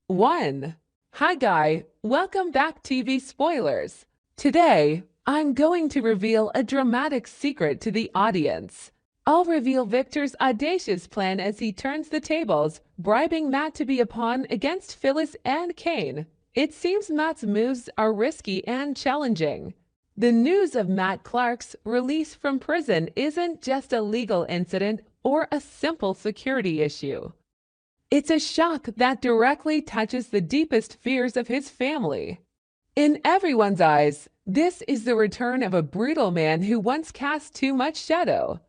1. Hi Guy, welcome back TV Spoilers. Today, I'm going to reveal a dramatic secret to the audience. I'll reveal Victor's audacious plan as he turns the tables, bribing Matt to be a pawn against Phyllis and Cane. It seems Matt's moves are risky and challenging. The news of Matt Clark's release from prison isn't just a legal incident or a simple security issue. It's a shock that directly touches the deepest fears of his family. In everyone's eyes, this is the return of a brutal man who once cast too much shadow.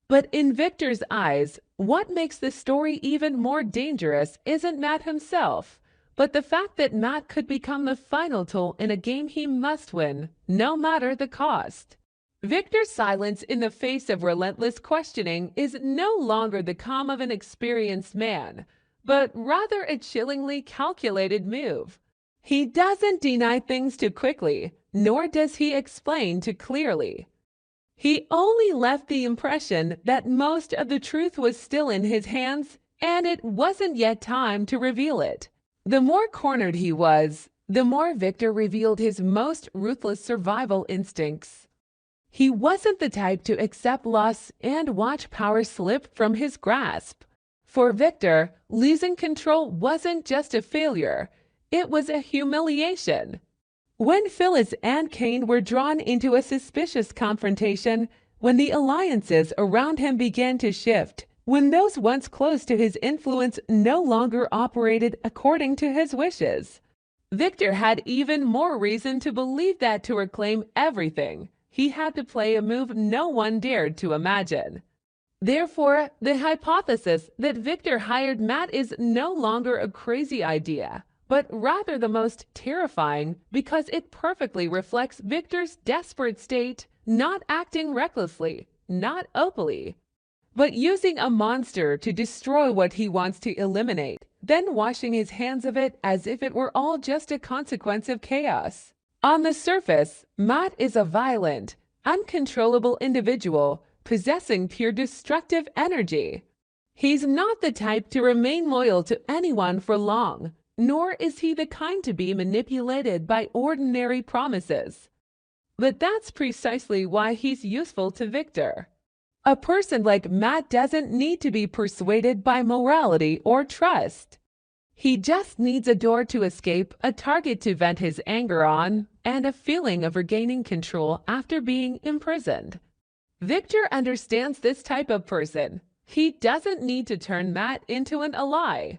But in Victor's eyes, what makes the story even more dangerous isn't Matt himself, but the fact that Matt could become the final tool in a game he must win, no matter the cost. Victor's silence in the face of relentless questioning is no longer the calm of an experienced man, but rather a chillingly calculated move. He doesn't deny things too quickly, nor does he explain too clearly. He only left the impression that most of the truth was still in his hands, and it wasn't yet time to reveal it. The more cornered he was, the more Victor revealed his most ruthless survival instincts. He wasn't the type to accept loss and watch power slip from his grasp. For Victor, losing control wasn't just a failure, it was a humiliation. When Phyllis and Cane were drawn into a suspicious confrontation, when the alliances around him began to shift, when those once close to his influence no longer operated according to his wishes, Victor had even more reason to believe that to reclaim everything, he had to play a move no one dared to imagine. Therefore, the hypothesis that Victor hired Matt is no longer a crazy idea, but rather the most terrifying because it perfectly reflects Victor's desperate state, not acting recklessly, not openly, but using a monster to destroy what he wants to eliminate, then washing his hands of it as if it were all just a consequence of chaos. On the surface, Matt is a violent, uncontrollable individual possessing pure destructive energy. He's not the type to remain loyal to anyone for long, nor is he the kind to be manipulated by ordinary promises. But that's precisely why he's useful to Victor. A person like Matt doesn't need to be persuaded by morality or trust. He just needs a door to escape, a target to vent his anger on, and a feeling of regaining control after being imprisoned. Victor understands this type of person. He doesn't need to turn Matt into an ally.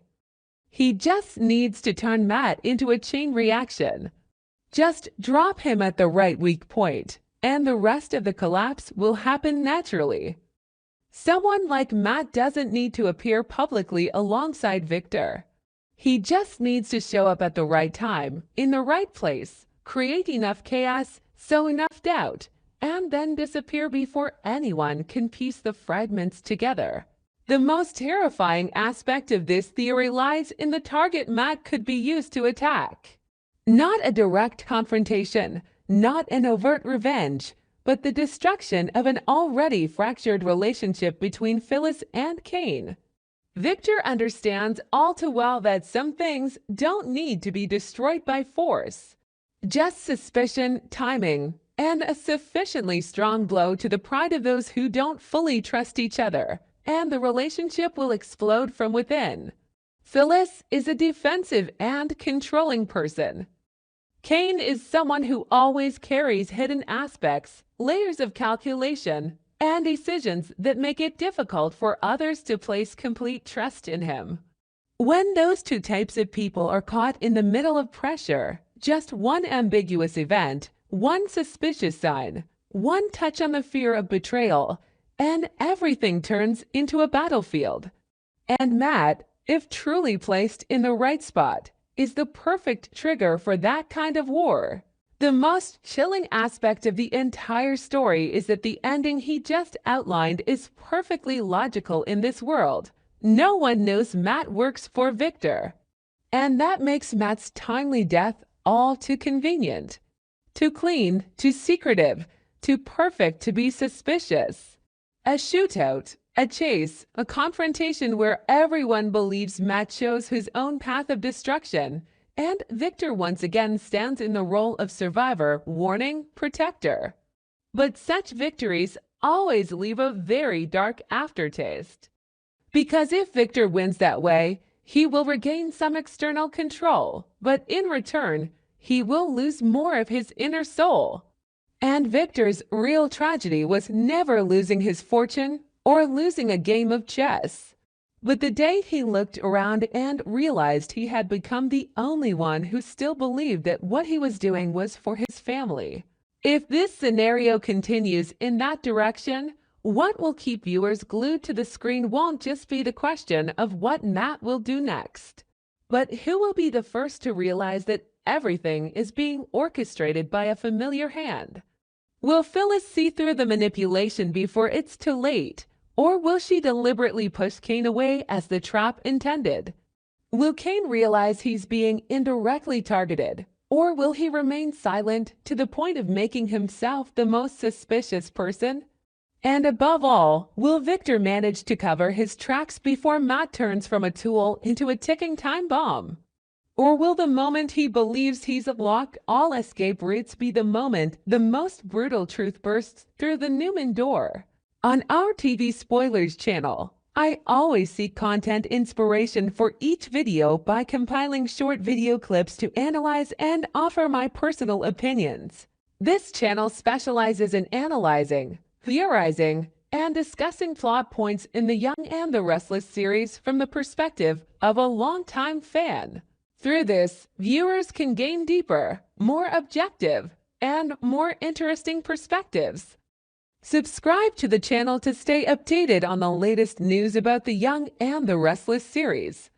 He just needs to turn Matt into a chain reaction. Just drop him at the right weak point, and the rest of the collapse will happen naturally. Someone like Matt doesn't need to appear publicly alongside Victor. He just needs to show up at the right time, in the right place, create enough chaos, sow enough doubt, and then disappear before anyone can piece the fragments together. The most terrifying aspect of this theory lies in the target Matt could be used to attack. Not a direct confrontation, not an overt revenge, but the destruction of an already fractured relationship between Phyllis and Cane. Victor understands all too well that some things don't need to be destroyed by force. Just suspicion, timing, and a sufficiently strong blow to the pride of those who don't fully trust each other, and the relationship will explode from within. Phyllis is a defensive and controlling person. Cane is someone who always carries hidden aspects, layers of calculation, and decisions that make it difficult for others to place complete trust in him. When those two types of people are caught in the middle of pressure, just one ambiguous event, one suspicious sign, one touch on the fear of betrayal, and everything turns into a battlefield. And Matt, if truly placed in the right spot, is the perfect trigger for that kind of war. The most chilling aspect of the entire story is that the ending he just outlined is perfectly logical in this world. No one knows Matt works for Victor. And that makes Matt's timely death all too convenient. Too clean, too secretive, too perfect to be suspicious. A shootout, a chase, a confrontation where everyone believes Matt chose his own path of destruction, and Victor once again stands in the role of survivor, warning, protector. But such victories always leave a very dark aftertaste. Because if Victor wins that way, he will regain some external control, but in return, he will lose more of his inner soul. And Victor's real tragedy was never losing his fortune or losing a game of chess, but the day he looked around and realized he had become the only one who still believed that what he was doing was for his family. If this scenario continues in that direction, what will keep viewers glued to the screen won't just be the question of what Matt will do next, but who will be the first to realize that everything is being orchestrated by a familiar hand. Will Phyllis see through the manipulation before it's too late, or will she deliberately push Cane away as the trap intended? Will Cane realize he's being indirectly targeted, or will he remain silent to the point of making himself the most suspicious person? And above all, will Victor manage to cover his tracks before Matt turns from a tool into a ticking time bomb? Or will the moment he believes he's blocked all escape routes be the moment the most brutal truth bursts through the Newman door? On our TV Spoilers channel, I always seek content inspiration for each video by compiling short video clips to analyze and offer my personal opinions. This channel specializes in analyzing, theorizing, and discussing plot points in the Young and the Restless series from the perspective of a longtime fan. Through this, viewers can gain deeper, more objective, and more interesting perspectives. Subscribe to the channel to stay updated on the latest news about the Young and the Restless series.